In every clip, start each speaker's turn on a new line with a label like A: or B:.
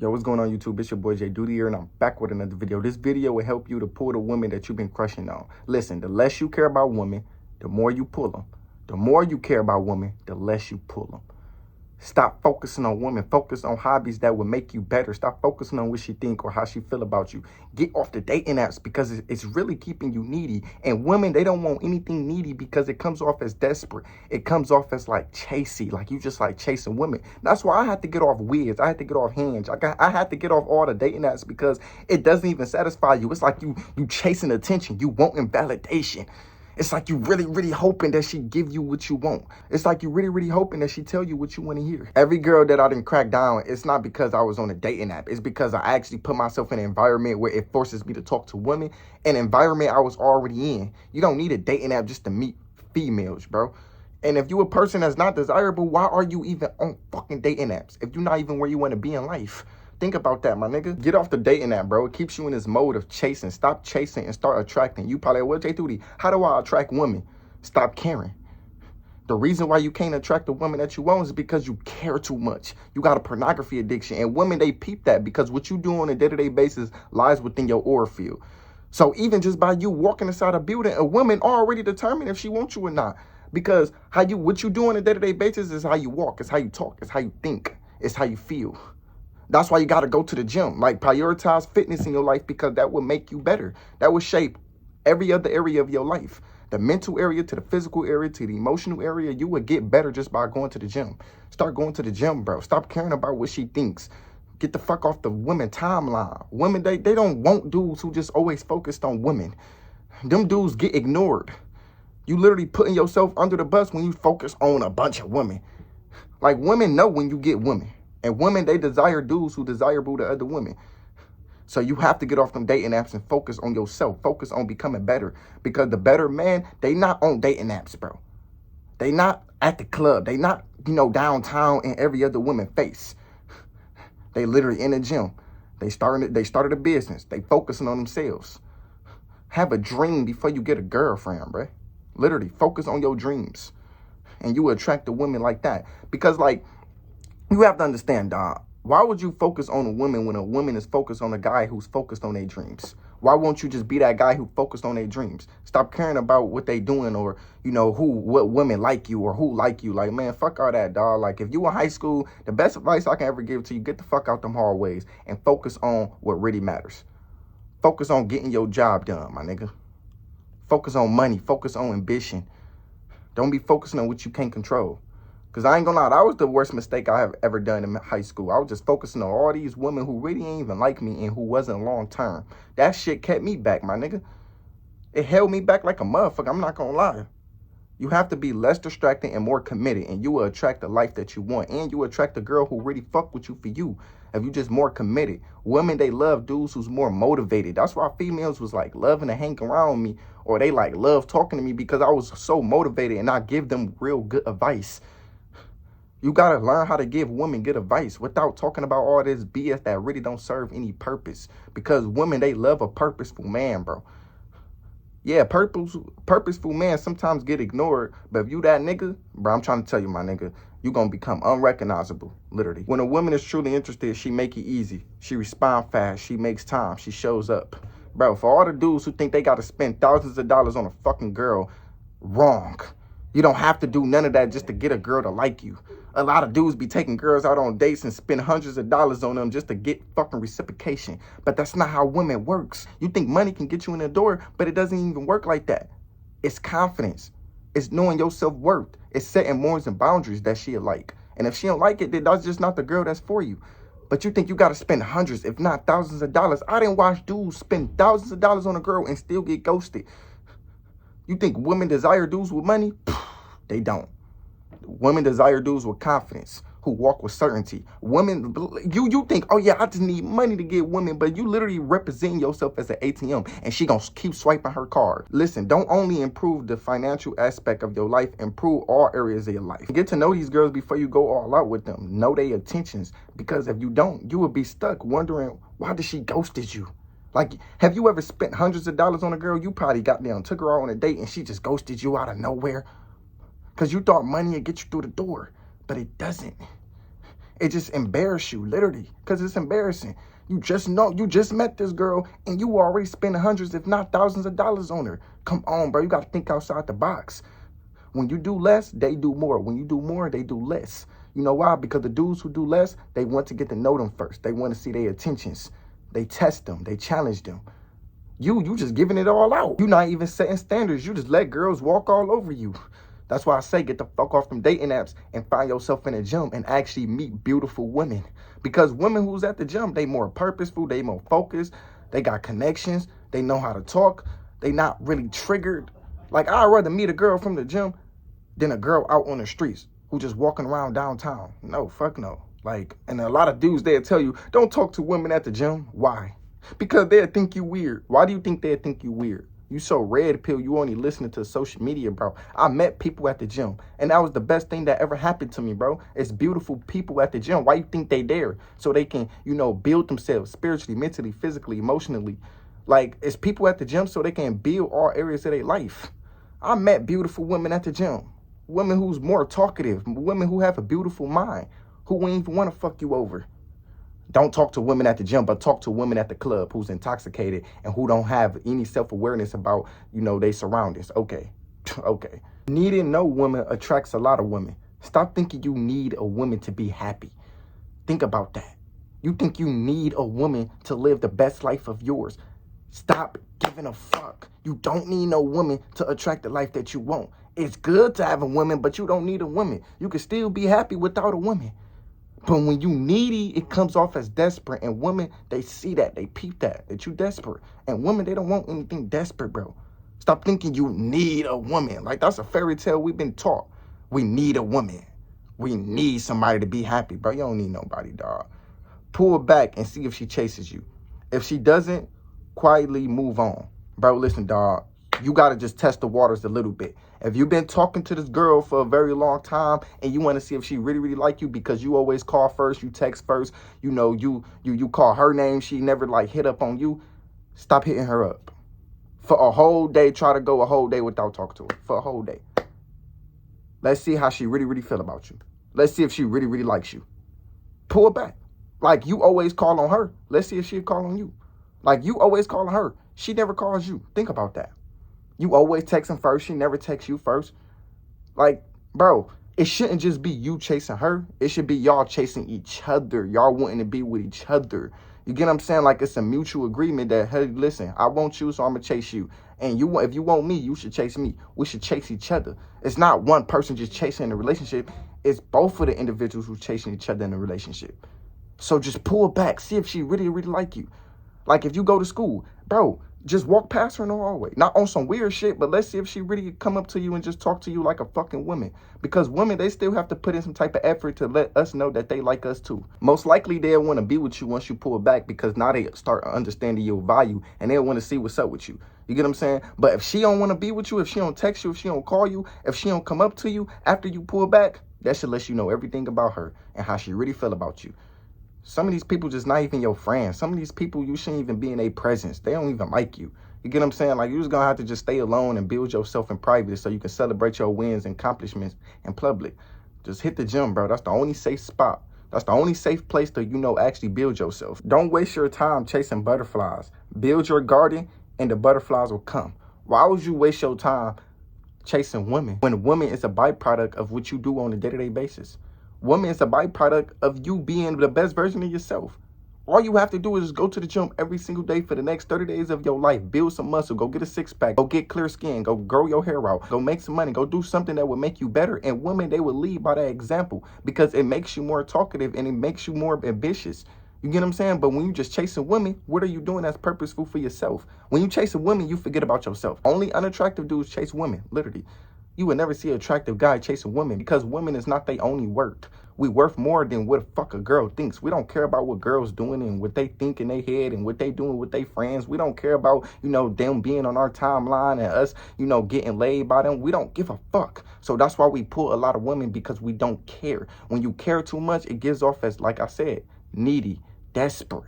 A: Yo, what's going on YouTube? It's your boy Jayyduty here, and I'm back with another video. This video will help you to pull the women that you've been crushing on. Listen, the less you care about women, the more you pull them. The more you care about women, the less you pull them. Stop focusing on women. Focus on hobbies that will make you better. Stop focusing on what she think or how she feel about you. Get off the dating apps because it's really keeping you needy. And women, they don't want anything needy because it comes off as desperate. It comes off as like chasey, like you just like chasing women. That's why I had to get off Wiz. I had to get off Hinge. I had to get off all the dating apps because it doesn't even satisfy you. It's like you chasing attention. You wanting validation. It's like you really hoping that she give you what you want. It's like you really hoping that she tell you what you want to hear. Every girl that I didn't crack down, it's not because I was on a dating app. It's because I actually put myself in an environment where it forces me to talk to women, an environment I was already in. You don't need a dating app just to meet females, bro. And if you a person that's not desirable, why are you even on fucking dating apps if you're not even where you want to be in life? Think about that, my nigga. Get off the dating app, bro. It keeps you in this mode of chasing. Stop chasing and start attracting. You probably, well, Jayyduty, how do I attract women? Stop caring. The reason why you can't attract the woman that you want is because you care too much. You got a pornography addiction. And women, they peep that because what you do on a day-to-day basis lies within your aura field. So even just by you walking inside a building, a woman already determined if she wants you or not. Because what you do on a day-to-day basis is how you walk. It's how you talk. It's how you think. It's how you feel. That's why you got to go to the gym. Like, prioritize fitness in your life because that will make you better. That will shape every other area of your life. The mental area to the physical area to the emotional area. You will get better just by going to the gym. Start going to the gym, bro. Stop caring about what she thinks. Get the fuck off the women timeline. Women, they don't want dudes who just always focused on women. Them dudes get ignored. You literally putting yourself under the bus when you focus on a bunch of women. Like, women know when you get women. And women, they desire dudes who desirable to other women. So you have to get off them dating apps and focus on yourself. Focus on becoming better. Because the better man, they not on dating apps, bro. They not at the club. They not, downtown in every other woman face. They literally in the gym. They started a business. They focusing on themselves. Have a dream before you get a girlfriend, bro. Literally, focus on your dreams. And you will attract the women like that. Because, like, you have to understand, dog. Why would you focus on a woman when a woman is focused on a guy who's focused on their dreams? Why won't you just be that guy who focused on their dreams? Stop caring about what they doing or, what women like you or who like you. Like, man, fuck all that, dog. Like, if you in high school, the best advice I can ever give to you, get the fuck out them hallways and focus on what really matters. Focus on getting your job done, my nigga. Focus on money. Focus on ambition. Don't be focusing on what you can't control. Because I ain't gonna lie, that was the worst mistake I have ever done in high school. I was just focusing on all these women who really ain't even like me and who wasn't long term. That shit kept me back, my nigga. It held me back like a motherfucker, I'm not gonna lie. You have to be less distracted and more committed, and you will attract the life that you want. And you will attract a girl who really fuck with you for you. If you just more committed. Women, they love dudes who's more motivated. That's why females was like loving to hang around me, or they like love talking to me because I was so motivated and I give them real good advice. You got to learn how to give women good advice without talking about all this BS that really don't serve any purpose. Because women, they love a purposeful man, bro. Yeah, purposeful man sometimes get ignored. But if you that nigga, bro, I'm trying to tell you, my nigga, you going to become unrecognizable, literally. When a woman is truly interested, she make it easy. She respond fast. She makes time. She shows up. Bro, for all the dudes who think they got to spend thousands of dollars on a fucking girl, wrong. You don't have to do none of that just to get a girl to like you. A lot of dudes be taking girls out on dates and spend hundreds of dollars on them just to get fucking reciprocation. But that's not how women works. You think money can get you in the door, but it doesn't even work like that. It's confidence. It's knowing your self-worth. It's setting morals and boundaries that she'll like. And if she don't like it, then that's just not the girl that's for you. But you think you got to spend hundreds, if not thousands of dollars. I didn't watch dudes spend thousands of dollars on a girl and still get ghosted. You think women desire dudes with money? They don't. Women desire dudes with confidence, who walk with certainty. Women, you think, oh yeah, I just need money to get women, but you literally representing yourself as an ATM, and she gonna keep swiping her card. Listen, don't only improve the financial aspect of your life, improve all areas of your life. Get to know these girls before you go all out with them. Know their intentions, because if you don't, you will be stuck wondering, why did she ghosted you? Like, have you ever spent hundreds of dollars on a girl? You probably got down, took her out on a date, and she just ghosted you out of nowhere. Because you thought money would get you through the door, but it doesn't. It just embarrasses you, literally, because it's embarrassing. You just met this girl and you already spent hundreds, if not thousands of dollars on her. Come on, bro. You got to think outside the box. When you do less, they do more. When you do more, they do less. You know why? Because the dudes who do less, they want to get to know them first. They want to see their intentions. They test them. They challenge them. You just giving it all out. You're not even setting standards. You just let girls walk all over you. That's why I say get the fuck off them dating apps and find yourself in a gym and actually meet beautiful women. Because women who's at the gym, they more purposeful, they more focused, they got connections, they know how to talk, they not really triggered. Like, I'd rather meet a girl from the gym than a girl out on the streets who just walking around downtown. No, fuck no. Like, and a lot of dudes, they'll tell you, don't talk to women at the gym. Why? Because they'll think you weird. Why do you think they'll think you weird? You so red pill, you only listening to social media, bro. I met people at the gym, and that was the best thing that ever happened to me, bro. It's beautiful people at the gym. Why you think they there? So they can, build themselves spiritually, mentally, physically, emotionally. Like, it's people at the gym so they can build all areas of their life. I met beautiful women at the gym. Women who's more talkative, women who have a beautiful mind, who ain't even want to fuck you over. Don't talk to women at the gym, but talk to women at the club who's intoxicated and who don't have any self-awareness about, their surroundings. Okay. Okay. Needing no woman attracts a lot of women. Stop thinking you need a woman to be happy. Think about that. You think you need a woman to live the best life of yours. Stop giving a fuck. You don't need no woman to attract the life that you want. It's good to have a woman, but you don't need a woman. You can still be happy without a woman. But when you needy, it comes off as desperate. And women, they see that. They peep that you desperate. And women, they don't want anything desperate, bro. Stop thinking you need a woman. Like, that's a fairy tale we've been taught. We need a woman. We need somebody to be happy, bro. You don't need nobody, dog. Pull back and see if she chases you. If she doesn't, quietly move on. Bro, listen, dog. You got to just test the waters a little bit. If you've been talking to this girl for a very long time and you want to see if she really like you because you always call first, you text first, you call her name, she never hit up on you, stop hitting her up. For a whole day, try to go a whole day without talking to her. For a whole day. Let's see how she really feel about you. Let's see if she really likes you. Pull back. Like, you always call on her. Let's see if she'll call on you. Like, you always call on her. She never calls you. Think about that. You always text him first. She never texts you first. Like, bro, it shouldn't just be you chasing her. It should be y'all chasing each other. Y'all wanting to be with each other. You get what I'm saying? Like, it's a mutual agreement that, hey, listen, I want you, so I'm going to chase you. And if you want me, you should chase me. We should chase each other. It's not one person just chasing a relationship. It's both of the individuals who's chasing each other in a relationship. So just pull back. See if she really like you. Like, if you go to school, bro, just walk past her in the hallway. Not on some weird shit, but let's see if she really come up to you and just talk to you like a fucking woman. Because women, they still have to put in some type of effort to let us know that they like us too. Most likely they'll want to be with you once you pull back, because now they start understanding your value and they'll want to see what's up with you. You get what I'm saying? But if she don't want to be with you, if she don't text you, if she don't call you, if she don't come up to you after you pull back, that should let you know everything about her and how she really feel about you. Some of these people just not even your friends. Some of these people, you shouldn't even be in their presence. They don't even like you. You get what I'm saying? Like, you're just going to have to just stay alone and build yourself in private so you can celebrate your wins and accomplishments in public. Just hit the gym, bro. That's the only safe spot. That's the only safe place to, actually build yourself. Don't waste your time chasing butterflies. Build your garden and the butterflies will come. Why would you waste your time chasing women when women is a byproduct of what you do on a day-to-day basis? Woman is a byproduct of you being the best version of yourself. All you have to do is just go to the gym every single day for the next 30 days of your life. Build some muscle. Go get a six-pack. Go get clear skin. Go grow your hair out. Go make some money. Go do something that will make you better. And women, they will lead by that example because it makes you more talkative and it makes you more ambitious. You get what I'm saying? But when you just chasing women, what are you doing that's purposeful for yourself? When you chasing women, you forget about yourself. Only unattractive dudes chase women, literally. You would never see an attractive guy chasing women because women is not their only worth. We worth more than what the fuck a girl thinks. We don't care about what girls doing and what they think in their head and what they doing with their friends. We don't care about, them being on our timeline and us, getting laid by them. We don't give a fuck. So that's why we pull a lot of women, because we don't care. When you care too much, it gives off as, like I said, needy, desperate.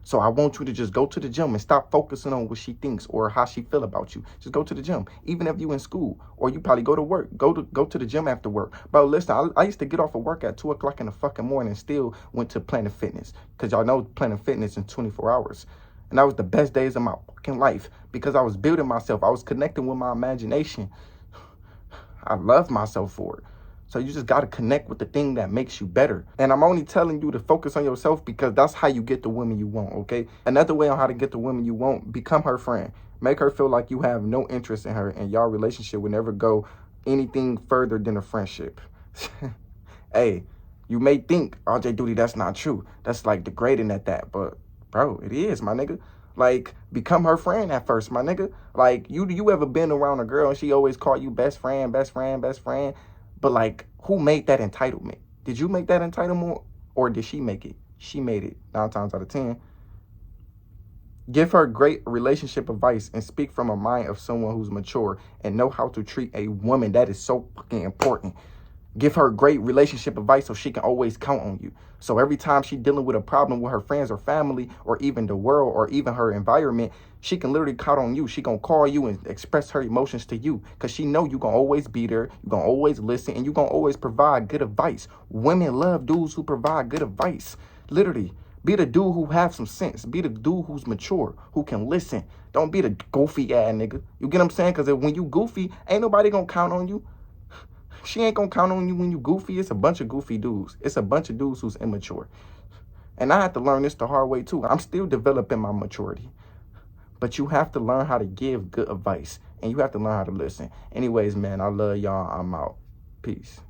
A: So I want you to just go to the gym and stop focusing on what she thinks or how she feel about you. Just go to the gym. Even if you in school or you probably go to work, go to the gym after work. Bro, listen, I used to get off of work at 2 o'clock in the fucking morning and still went to Planet Fitness. Because y'all know Planet Fitness in 24 hours. And that was the best days of my fucking life because I was building myself. I was connecting with my imagination. I love myself for it. So you just got to connect with the thing that makes you better. And I'm only telling you to focus on yourself because that's how you get the women you want, okay? Another way on how to get the women you want, become her friend. Make her feel like you have no interest in her and y'all relationship will never go anything further than a friendship. Hey, you may think, oh, Jayyduty, that's not true. That's like degrading at that. But, bro, it is, my nigga. Like, become her friend at first, my nigga. Like, you ever been around a girl and she always called you best friend, best friend, best friend? But, like, who made that entitlement? Did you make that entitlement or did she make it? She made it 9 times out of 10. Give her great relationship advice and speak from a mind of someone who's mature and know how to treat a woman. That is so fucking important. Give her great relationship advice so she can always count on you. So every time she's dealing with a problem with her friends or family or even the world or even her environment, she can literally count on you. She gonna call you and express her emotions to you because she know you gonna always be there, you gonna always listen, and you gonna always provide good advice. Women love dudes who provide good advice. Literally, be the dude who have some sense. Be the dude who's mature, who can listen. Don't be the goofy ass nigga. You get what I'm saying? Because when you goofy, ain't nobody gonna count on you. She ain't gonna count on you when you goofy. It's a bunch of goofy dudes. It's a bunch of dudes who's immature. And I had to learn this the hard way too. I'm still developing my maturity. But you have to learn how to give good advice. And you have to learn how to listen. Anyways, man, I love y'all. I'm out. Peace.